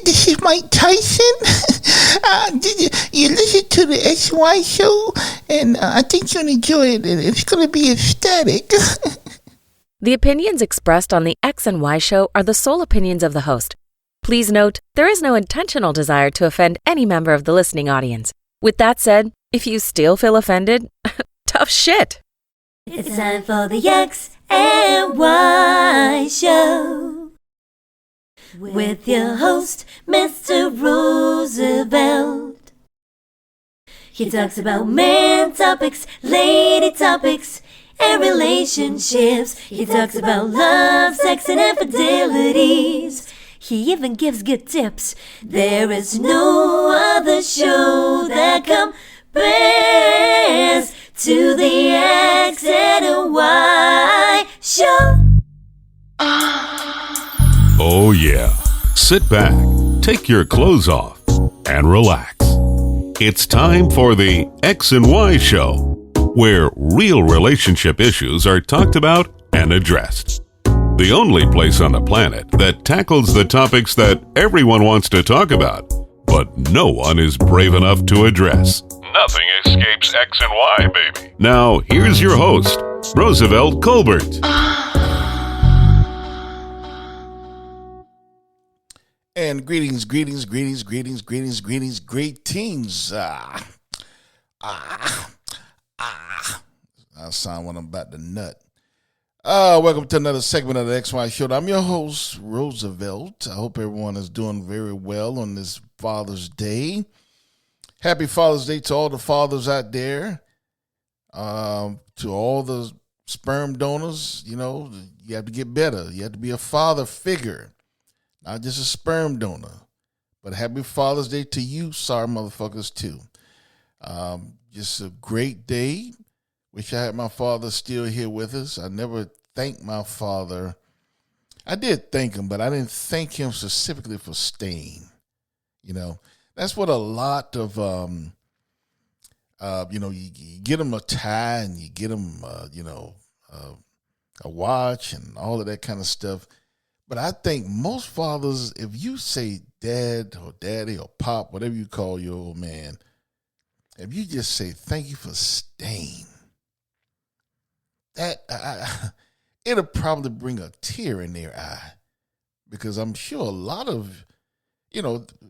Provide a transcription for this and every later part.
this is Mike Tyson. You listen to the XY show, and I think you'll enjoy it. It's going to be ecstatic. The opinions expressed on the X and Y show are the sole opinions of the host. Please note, there is no intentional desire to offend any member of the listening audience. With that said, if you still feel offended, tough shit. It's time for the X and Y show with your host, Mr. Roosevelt. He talks about man topics, lady topics, and relationships. He talks about love, sex, and infidelities. He even gives good tips. There is no other show that compares to the X and Y show. Oh yeah. Sit back, take your clothes off, and relax. It's time for the X and Y show, where real relationship issues are talked about and addressed. The only place on the planet that tackles the topics that everyone wants to talk about, but no one is brave enough to address. Nothing escapes X and Y, baby. Now, here's your host, Roosevelt Colbert. And greetings. I sound when I'm about to nut. Welcome to another segment of the XY Show. I'm your host, Roosevelt. I hope everyone is doing very well on this Father's Day. Happy Father's Day to all the fathers out there. To all the sperm donors, you know, you have to get better. You have to be a father figure, not just a sperm donor. But happy Father's Day to you, sorry motherfuckers, too. Just a great day. Wish I had my father still here with us. I never thanked my father. I did thank him, but I didn't thank him specifically for staying. You know, that's what a lot of, you get them a tie and you get them, a watch and all of that kind of stuff. But I think most fathers, if you say dad or daddy or pop, whatever you call your old man, if you just say thank you for staying, it'll probably bring a tear in their eye, because I'm sure a lot of,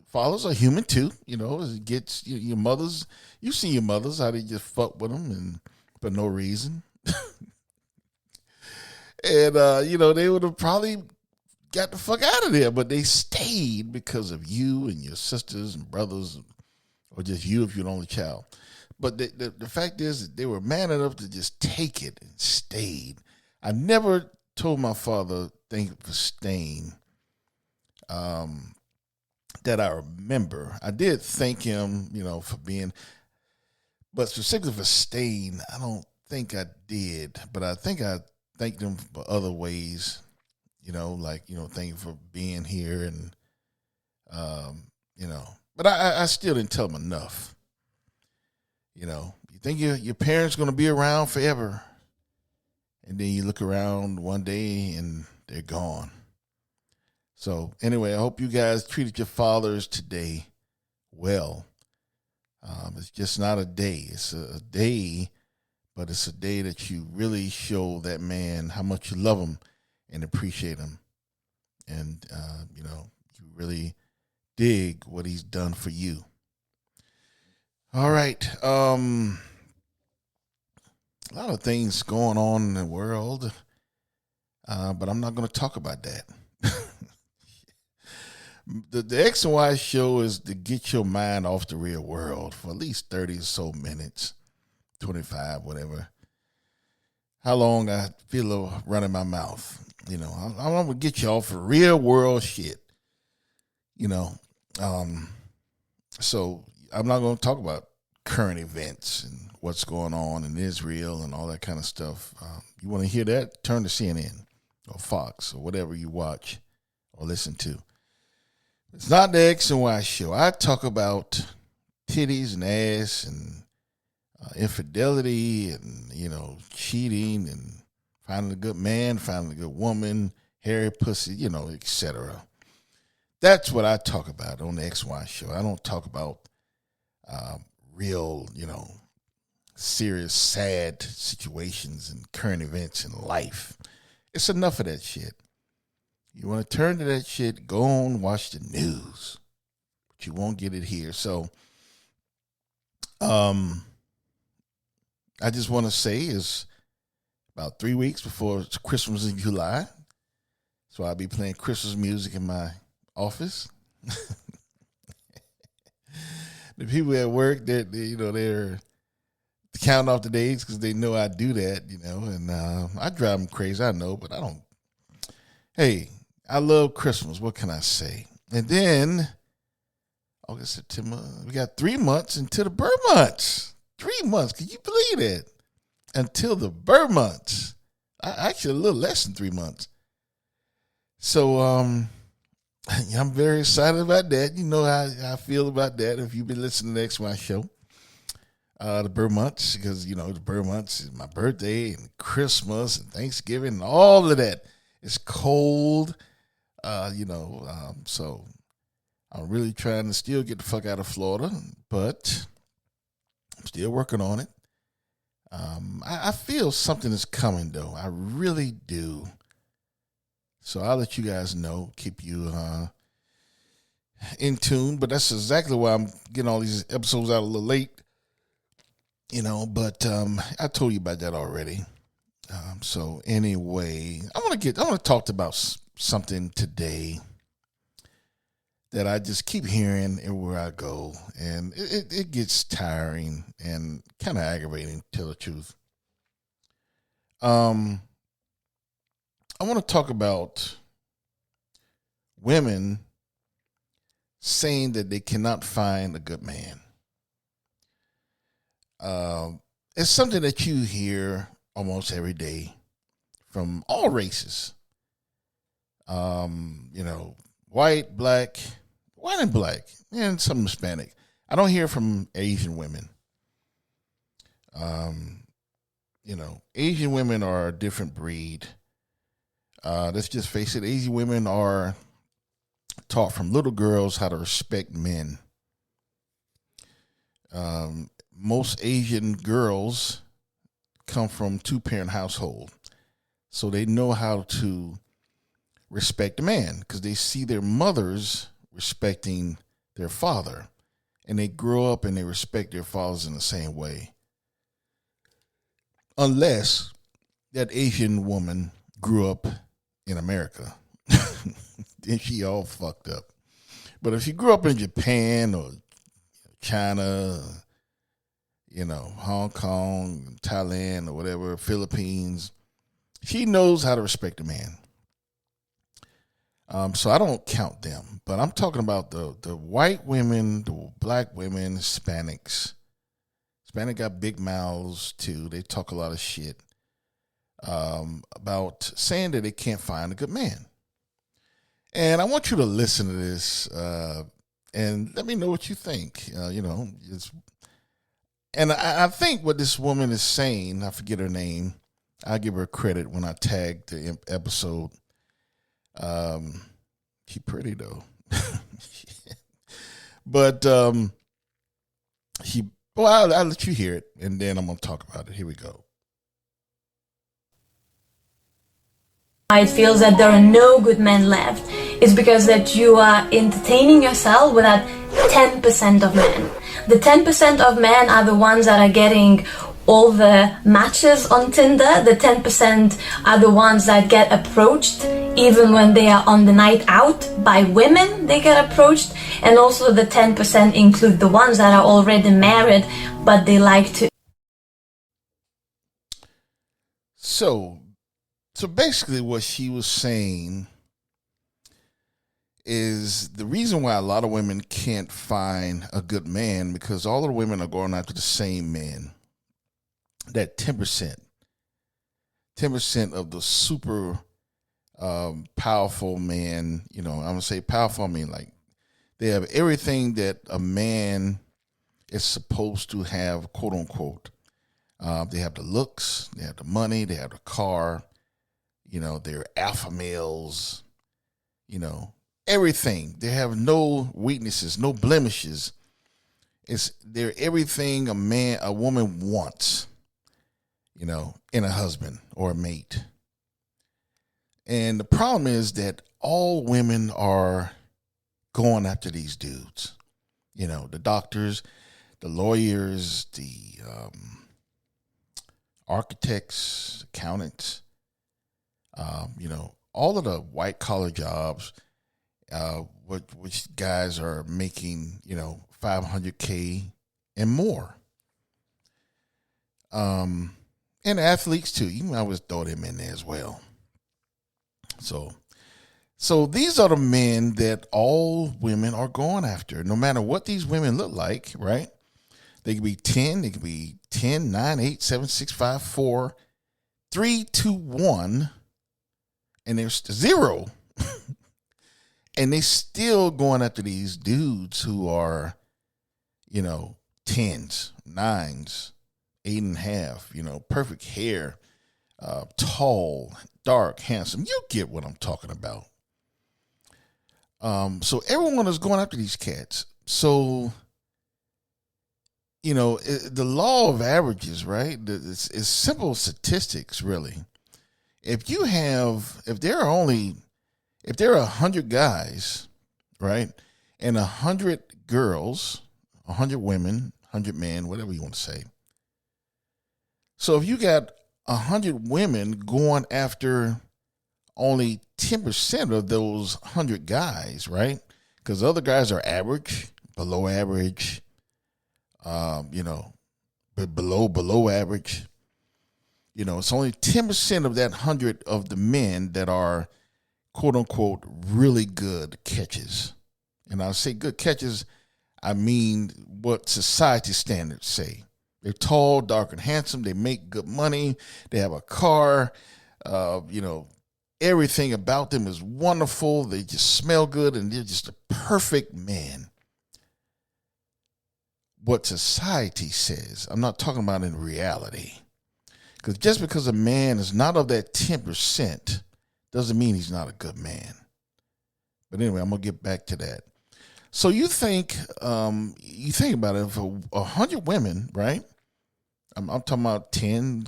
fathers are human too. It gets your mothers. You see your mothers, how they just fuck with them and for no reason. And, they would have probably got the fuck out of there, but they stayed because of you and your sisters and brothers, or just you if you're the only child. But the fact is that they were man enough to just take it and stayed. I never told my father thank you for staying that I remember. I did thank him, for being, but specifically for staying, I don't think I did. But I think I thanked him for other ways, thank you for being here and, But I still didn't tell him enough. You think your parents going to be around forever, and then you look around one day and they're gone. So anyway, I hope you guys treated your fathers today well. It's just not a day. It's a day, but it's a day that you really show that man how much you love him and appreciate him. And, you really dig what he's done for you. All right. A lot of things going on in the world, but I'm not going to talk about that. The X and Y show is to get your mind off the real world for at least 30 or so minutes, 25, whatever. How long I feel of running my mouth. I'm going to get you off the real world shit. So I'm not going to talk about current events and what's going on in Israel and all that kind of stuff. You want to hear that? Turn to CNN or Fox or whatever you watch or listen to. It's not the X and Y show. I talk about titties and ass and infidelity and, cheating and finding a good man, finding a good woman, hairy pussy, etc. That's what I talk about on the XY show. I don't talk about real, serious, sad situations and current events in life. It's enough of that shit. You want to turn to that shit, go on, watch the news. But you won't get it here. So, I just want to say it's about 3 weeks before Christmas in July. So I'll be playing Christmas music in my office. The people at work, they're counting off the days because they know I do that, and I drive them crazy, I know, but I don't. Hey, I love Christmas. What can I say? And then August, September, we got 3 months until the birth months. 3 months. Can you believe that? Until the birth months. Actually, a little less than 3 months. So, I'm very excited about that. You know how I feel about that if you've been listening to the XY show. The birth months, because, the birth months is my birthday and Christmas and Thanksgiving and all of that. It's cold, so I'm really trying to still get the fuck out of Florida, but I'm still working on it. I feel something is coming, though. I really do. So I'll let you guys know, keep you in tune. But that's exactly why I'm getting all these episodes out a little late, But I told you about that already. So anyway, I want to talk about something today that I just keep hearing everywhere I go, and it gets tiring and kind of aggravating, to tell the truth. I want to talk about women saying that they cannot find a good man. It's something that you hear almost every day from all races. White and black, and some Hispanic. I don't hear from Asian women. Asian women are a different breed. Let's just face it, Asian women are taught from little girls how to respect men. Most Asian girls come from 2-parent household, so they know how to respect a man because they see their mothers respecting their father, and they grow up and they respect their fathers in the same way. Unless that Asian woman grew up in America, then she all fucked up. But if she grew up in Japan or China, Hong Kong, Thailand, or whatever, Philippines, she knows how to respect a man. So I don't count them, but I'm talking about the white women, the black women, Hispanics. Hispanic got big mouths too. They talk a lot of shit about saying that they can't find a good man. And I want you to listen to this and let me know what you think. And I think what this woman is saying, I forget her name. I'll give her credit when I tag the episode. She pretty though. But I'll let you hear it, and then I'm gonna talk about it. Here we go. It feels that there are no good men left is because that you are entertaining yourself with that 10% of men. The 10% of men are the ones that are getting all the matches on Tinder. The 10% are the ones that get approached even when they are on the night out by women. They get approached, and also the 10% include the ones that are already married but they like to. So basically what she was saying is the reason why a lot of women can't find a good man, because all of the women are going after the same man. That 10% of the super powerful man, I'm going to say powerful, I mean like they have everything that a man is supposed to have, quote unquote. They have the looks, they have the money, they have the car, they're alpha males, everything. They have no weaknesses, no blemishes. They're everything a woman wants, in a husband or a mate. And the problem is that all women are going after these dudes. The doctors, the lawyers, the architects, accountants, all of the white collar jobs, which guys are making, $500K and more. And athletes too. You can always throw them in there as well. So these are the men that all women are going after, no matter what these women look like, right? They could be 10, they could be 10, 9, 8, 7, 6, 5, 4, 3, 2, 1, and there's 0. And they still going after these dudes who are, 10s, 9s, 8.5, perfect hair, tall, dark, handsome. You get what I'm talking about. So everyone is going after these cats. So, the law of averages, right? It's simple statistics, really. If there are 100 guys, right, and 100 girls, 100 women, 100 men, whatever you want to say. So if you got 100 women going after only 10% of those 100 guys, right? Because other guys are average, below average, but below average. It's only 10% of that 100 of the men that are, quote unquote, really good catches. And I say good catches, I mean what society standards say. They're tall, dark, and handsome. They make good money. They have a car. Everything about them is wonderful. They just smell good, and they're just a perfect man. What society says, I'm not talking about in reality. Because just because a man is not of that 10% doesn't mean he's not a good man. But anyway, I'm going to get back to that. So you think about it, for 100 women, right? I'm talking about 10,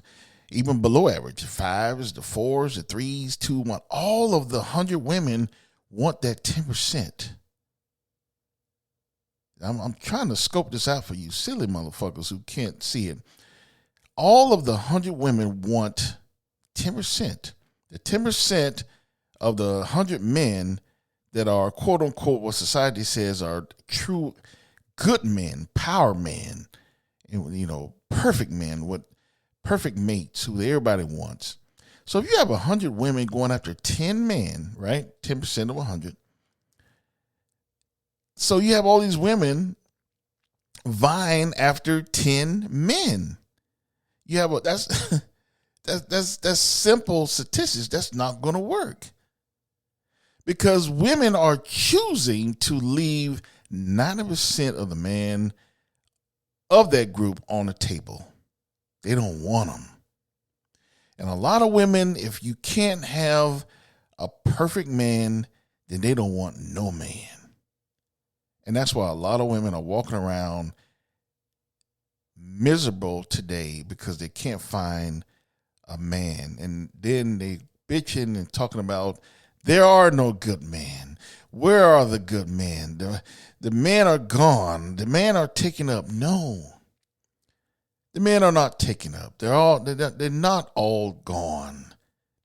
even below average, the 5s, the 4s, the 3s, 2, 1. All of the 100 women want that 10%. I'm trying to scope this out for you silly motherfuckers who can't see it. All of the 100 women want 10%. The 10% of the 100 men that are, quote unquote, what society says are true good men, power men, and, perfect men, what perfect mates who everybody wants. So if you have 100 women going after 10 men, right? 10% of 100. So you have all these women vying after 10 men. You have that's simple statistics. That's not going to work. Because women are choosing to leave 90% of the man of that group on the table. They don't want them. And a lot of women, if you can't have a perfect man, then they don't want no man. And that's why a lot of women are walking around miserable today because they can't find a man. And then they bitching and talking about there are no good men. Where are the good men? The men are gone. The men are taken up. No. The men are not taken up. They're not all gone.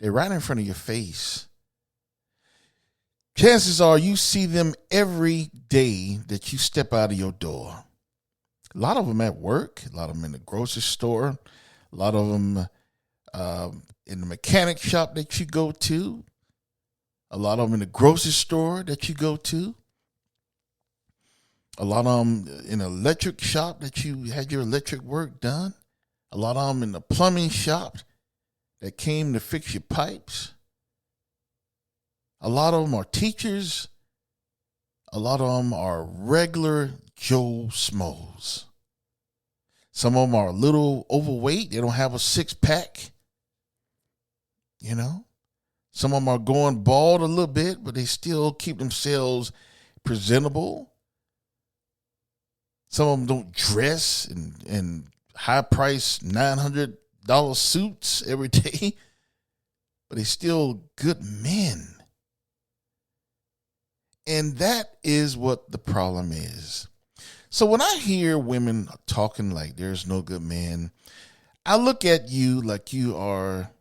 They're right in front of your face. Chances are you see them every day that you step out of your door. A lot of them at work, a lot of them in the grocery store, a lot of them in the mechanic shop that you go to, a lot of them in the grocery store that you go to, a lot of them in an electric shop that you had your electric work done, a lot of them in the plumbing shop that came to fix your pipes. A lot of them are teachers. A lot of them are regular Joe Schmoes. Some of them are a little overweight. They don't have a six-pack. Some of them are going bald a little bit, but they still keep themselves presentable. Some of them don't dress in high-priced $900 suits every day, but they're still good men. And that is what the problem is. So when I hear women talking like there's no good man, I look at you like you are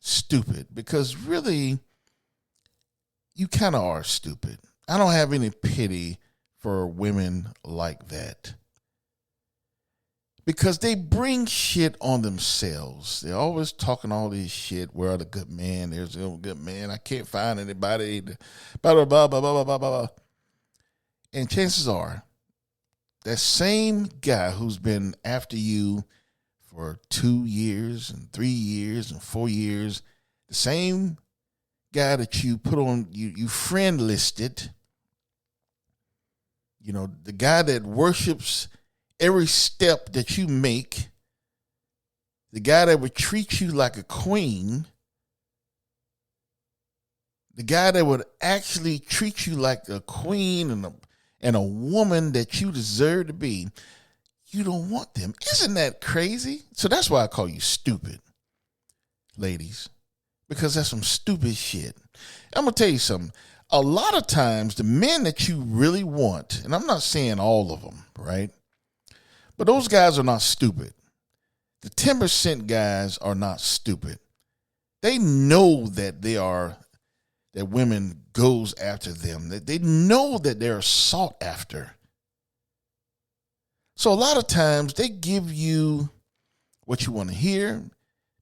stupid, because really, you kind of are stupid. I don't have any pity for women like that, because they bring shit on themselves. They're always talking all this shit. Where are the good men? There's no good man. I can't find anybody. Blah, blah, blah, blah, blah, blah, blah. And chances are, that same guy who's been after you for 2 years and 3 years and 4 years, the same guy that you put on, you friend listed, the guy that worships every step that you make, the guy that would treat you like a queen, the guy that would actually treat you like a queen and a woman that you deserve to be, you don't want them. Isn't that crazy? So that's why I call you stupid, ladies, because that's some stupid shit. I'm going to tell you something. A lot of times, the men that you really want, and I'm not saying all of them, right? But those guys are not stupid. The 10% guys are not stupid. They know that that women goes after them. That they know that they're sought after. So a lot of times they give you what you want to hear.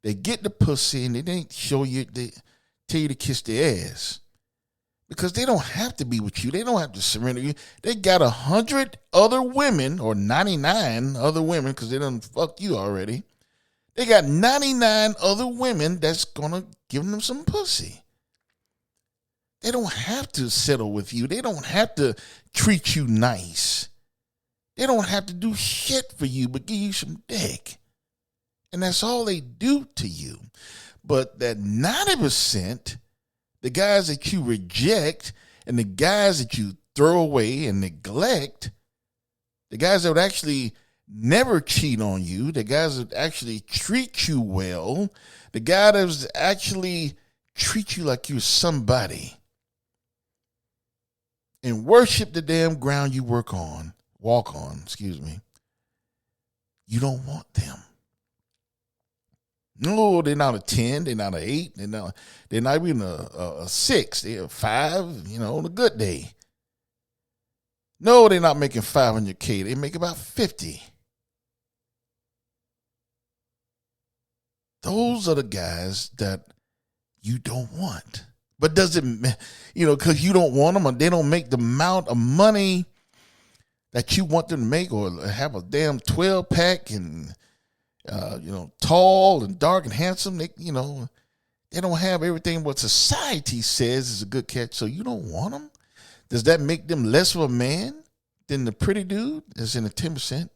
They get the pussy and they tell you to kiss their ass. Because they don't have to be with you. They don't have to surrender you. They got 100 other women, or 99 other women, because they done fucked you already. They got 99 other women that's going to give them some pussy. They don't have to settle with you. They don't have to treat you nice. They don't have to do shit for you but give you some dick. And that's all they do to you. But that 90%, the guys that you reject and the guys that you throw away and neglect, the guys that would actually never cheat on you, the guys that actually treat you well, the guy that was actually treat you like you're somebody and worship the damn ground you walk on, you don't want them. No, they're not a 10, they're not an 8, they're not even a 6, they're a 5, on a good day. No, they're not making $500K, they make about 50. Those are the guys that you don't want. But does it, because you don't want them, or they don't make the amount of money that you want them to make, or have a damn 12-pack and, tall and dark and handsome, they don't have everything what society says is a good catch, so you don't want them? Does that make them less of a man than the pretty dude that's in the 10%?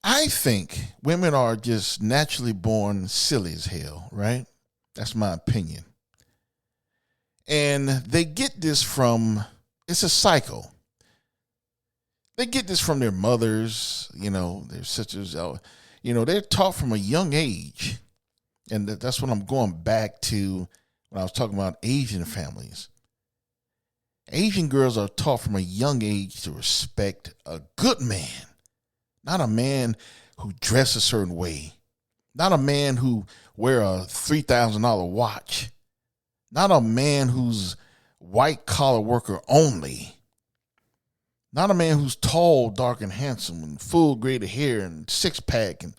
I think women are just naturally born silly as hell, right? That's my opinion. And they get this from, it's a cycle. They get this from their mothers, their sisters, they're taught from a young age. And that's what I'm going back to when I was talking about Asian families. Asian girls are taught from a young age to respect a good man. Not a man who dress a certain way. Not a man who wear a $3,000 watch. Not a man who's white collar worker only. Not a man who's tall, dark, and handsome, and full gray hair and 6-pack. And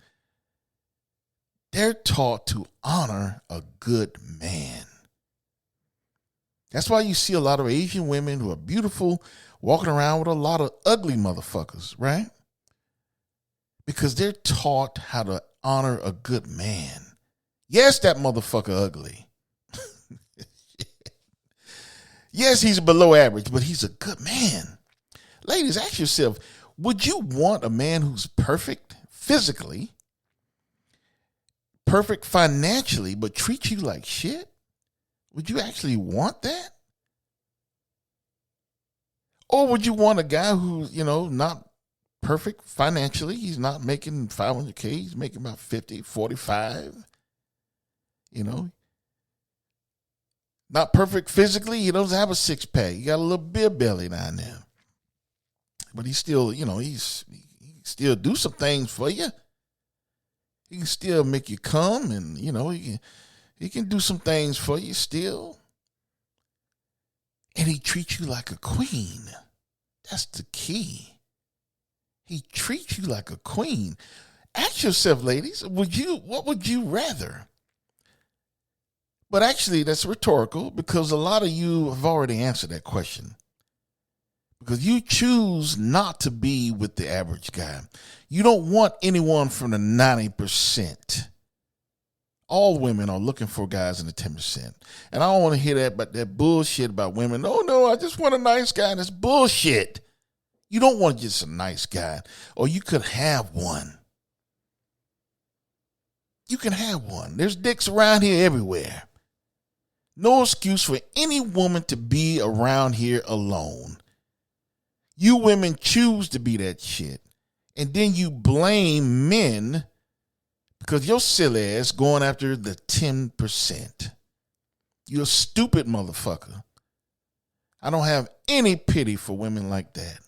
they're taught to honor a good man. That's why you see a lot of Asian women who are beautiful walking around with a lot of ugly motherfuckers, right? Because they're taught how to honor a good man. Yes, that motherfucker ugly. Yes, he's below average, but he's a good man. Ladies, ask yourself, would you want a man who's perfect physically, perfect financially, but treat you like shit? Would you actually want that? Or would you want a guy who's, not perfect financially? He's not making 500K. He's making about 50, 45. Not perfect physically. He doesn't have a six pack. He got a little beer belly down there. But he still, he still do some things for you. He can still make you come, and he can do some things for you still. And he treats you like a queen. That's the key. He treats you like a queen. Ask yourself, ladies, what would you rather? But actually, that's rhetorical, because a lot of you have already answered that question. Because you choose not to be with the average guy. You don't want anyone from the 90%. All women are looking for guys in the 10%. And I don't want to hear that bullshit about women. Oh, no, I just want a nice guy. That's bullshit. You don't want just a nice guy. Or you could have one. You can have one. There's dicks around here everywhere. No excuse for any woman to be around here alone. You women choose to be that shit. And then you blame men because your silly ass going after the 10%. You're a stupid motherfucker. I don't have any pity for women like that.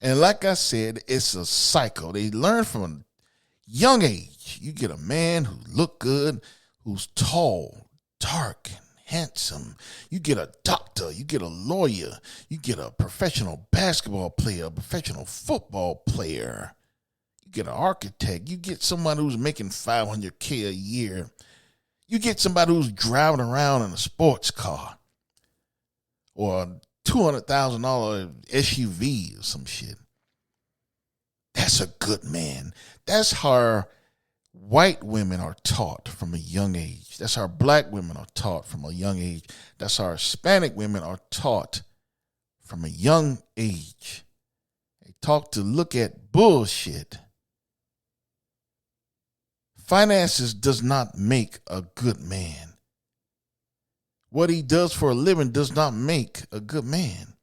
And like I said, it's a cycle. They learn from a young age. You get a man who look good, who's tall, dark, and handsome. You get a doctor, you get a lawyer, you get a professional basketball player, a professional football player. You get an architect, you get somebody who's making $500K a year. You get somebody who's driving around in a sports car or a $200,000 SUV or some shit. That's a good man. That's how white women are taught from a young age. That's how black women are taught from a young age. That's how Hispanic women are taught from a young age. They taught to look at bullshit. Finances does not make a good man. What he does for a living does not make a good man.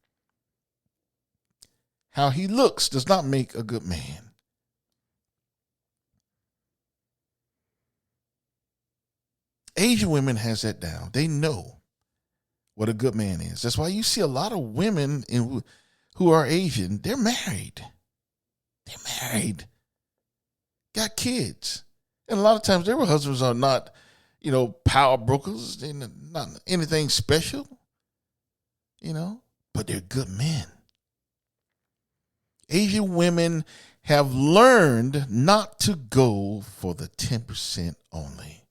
How he looks does not make a good man. Asian women has that down. They know what a good man is. That's why you see a lot of women who are Asian, they're married. They're married. Got kids. And a lot of times their husbands are not, power brokers. They're not anything special, but they're good men. Asian women have learned not to go for the 10% only.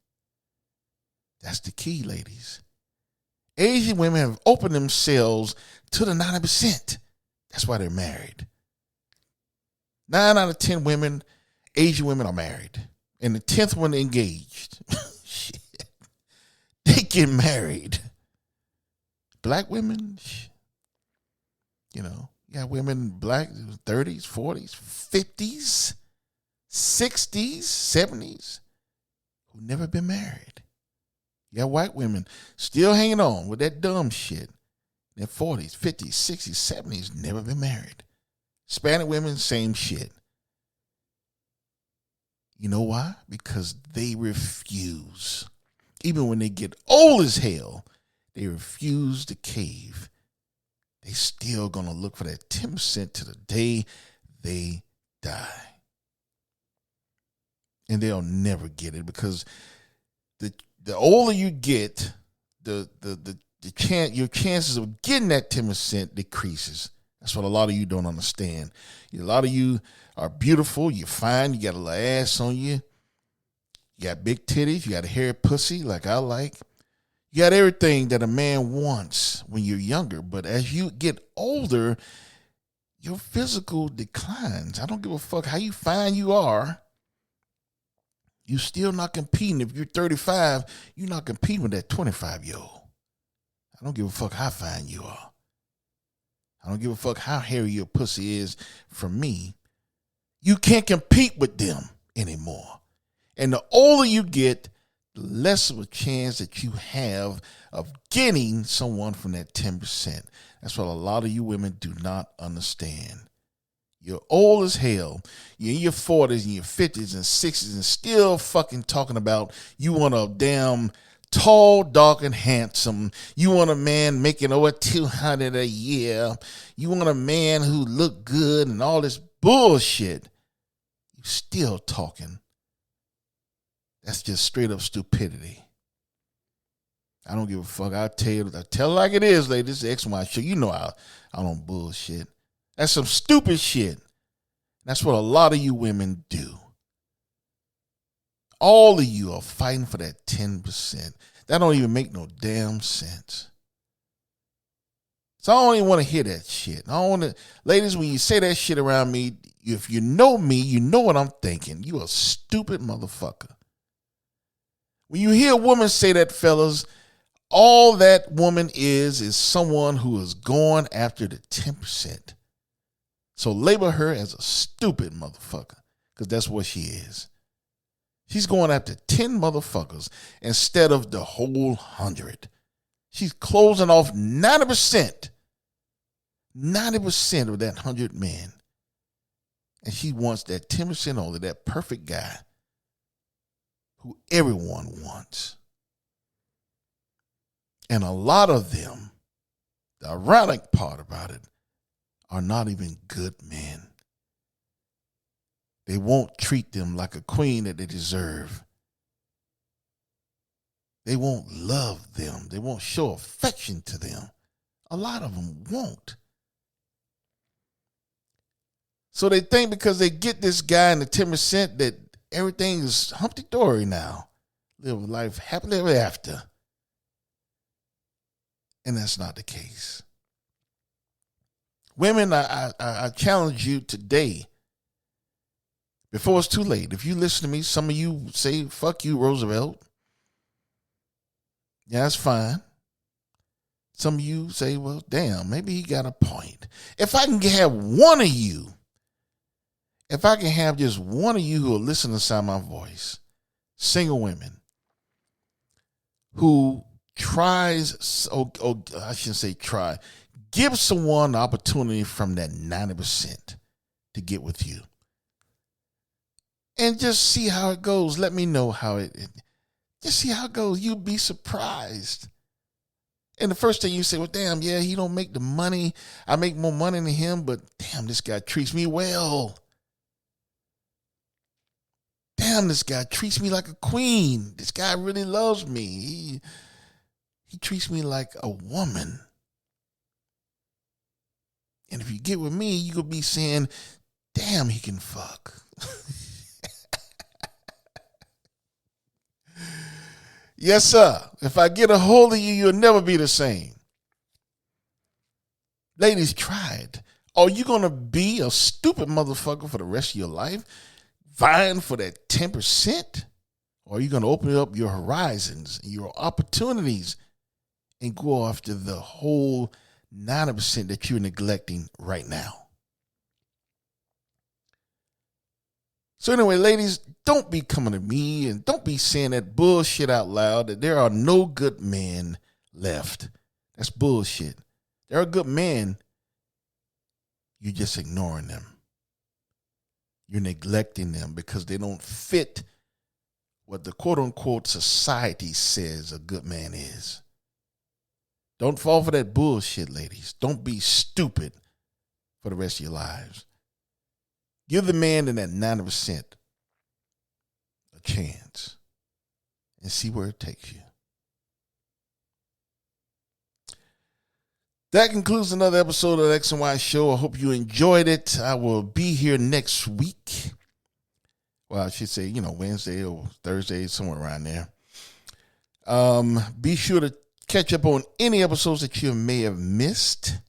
That's the key, ladies. Asian women have opened themselves to the 90%. That's why they're married. 9 out of 10 women, Asian women are married. And the 10th one engaged. Shit. They get married. Black women, you got women black 30s, 40s, 50s, 60s, 70s who never been married. You got white women still hanging on with that dumb shit. Their 40s, 50s, 60s, 70s, never been married. Hispanic women, same shit. You know why? Because they refuse. Even when they get old as hell, they refuse to cave. They still gonna look for that 10% to the day they die. And they'll never get it because the older you get, your chances of getting that 10% decreases. That's what a lot of you don't understand. A lot of you are beautiful, you're fine, you got a little ass on you, you got big titties, you got a hairy pussy like I like. You got everything that a man wants when you're younger, but as you get older, your physical declines. I don't give a fuck how you fine you are. You're still not competing. If you're 35, you're not competing with that 25-year-old. I don't give a fuck how fine you are. I don't give a fuck how hairy your pussy is from me. You can't compete with them anymore. And the older you get, the less of a chance that you have of getting someone from that 10%. That's what a lot of you women do not understand. You're old as hell. You're in your 40s and your 50s and 60s and still fucking talking about you want a damn tall, dark, and handsome. You want a man making over $200 a year. You want a man who look good and all this bullshit. You still talking. That's just straight up stupidity. I don't give a fuck. I tell it like it is, ladies. This is the XY show. You know I don't bullshit. That's some stupid shit. That's what a lot of you women do. All of you are fighting for that 10%. That don't even make no damn sense. So I don't even want to hear that shit. I don't want to, ladies, when you say that shit around me, if you know me, you know what I'm thinking. You a stupid motherfucker. When you hear a woman say that, fellas, all that woman is someone who is going after the 10%. So label her as a stupid motherfucker, because that's what she is. She's going after 10 motherfuckers instead of the whole 100. She's closing off 90%. 90% of that 100 men. And she wants that 10% only, that perfect guy who everyone wants. And a lot of them, the ironic part about it, are not even good men. They won't treat them like a queen that they deserve. They won't love them. They won't show affection to them. A lot of them won't. So they think because they get this guy in the 10% that everything is hunky-dory now. Live life happily ever after. And that's not the case. Women, I challenge you today, before it's too late. If you listen to me, some of you say, fuck you, Roosevelt. Yeah, that's fine. Some of you say, well, damn, maybe he got a point. If I can have one of you, if I can have just one of you who will listen to the sound of my voice, single women, who tries, I shouldn't say try, give someone the opportunity from that 90% to get with you. And just see how it goes. Let me know how just see how it goes. You'll be surprised. And the first thing you say, well, damn, yeah, he don't make the money. I make more money than him, but damn, this guy treats me well. Damn, this guy treats me like a queen. This guy really loves me. He treats me like a woman. And if you get with me, you could be saying, damn, he can fuck. Yes, sir. If I get a hold of you, you'll never be the same. Ladies, try it. Are you going to be a stupid motherfucker for the rest of your life, vying for that 10%? Or are you going to open up your horizons, your opportunities, and go after the whole 90% that you're neglecting right now? So anyway, ladies, don't be coming to me and don't be saying that bullshit out loud that there are no good men left. That's bullshit. There are good men. You're just ignoring them. You're neglecting them because they don't fit what the quote-unquote society says a good man is. Don't fall for that bullshit, ladies. Don't be stupid for the rest of your lives. Give the man in that 90% a chance and see where it takes you. That concludes another episode of the X and Y Show. I hope you enjoyed it. I will be here next week. Well, I should say, Wednesday or Thursday, somewhere around there. Be sure to catch up on any episodes that you may have missed.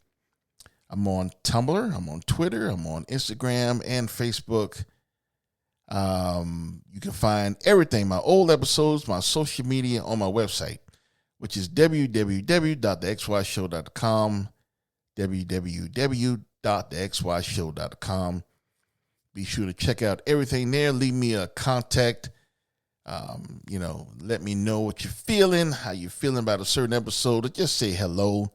I'm on Tumblr, I'm on Twitter, I'm on Instagram and Facebook. You can find everything, my old episodes, my social media on my website, which is www.thexyshow.com, www.thexyshow.com. Be sure to check out everything there. Leave me a contact Let me know what you're feeling, how you're feeling about a certain episode, or just say hello.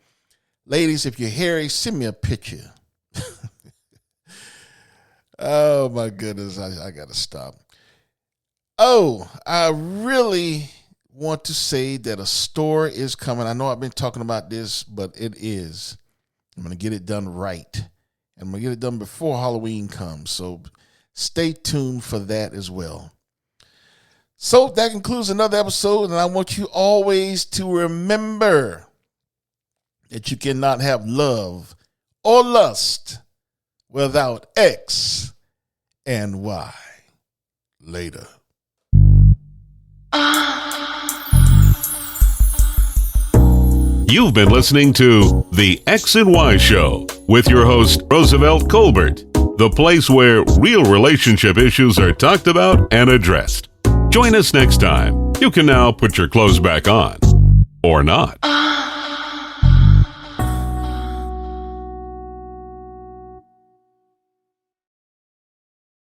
Ladies, if you're hairy, send me a picture. Oh, my goodness, I got to stop. Oh, I really want to say that a store is coming. I know I've been talking about this, but it is. I'm going to get it done right. And I'm going to get it done before Halloween comes. So stay tuned for that as well. So that concludes another episode. And I want you always to remember that you cannot have love or lust without X and Y. Later. You've been listening to The X and Y Show with your host, Roosevelt Colbert, the place where real relationship issues are talked about and addressed. Join us next time. You can now put your clothes back on. Or not.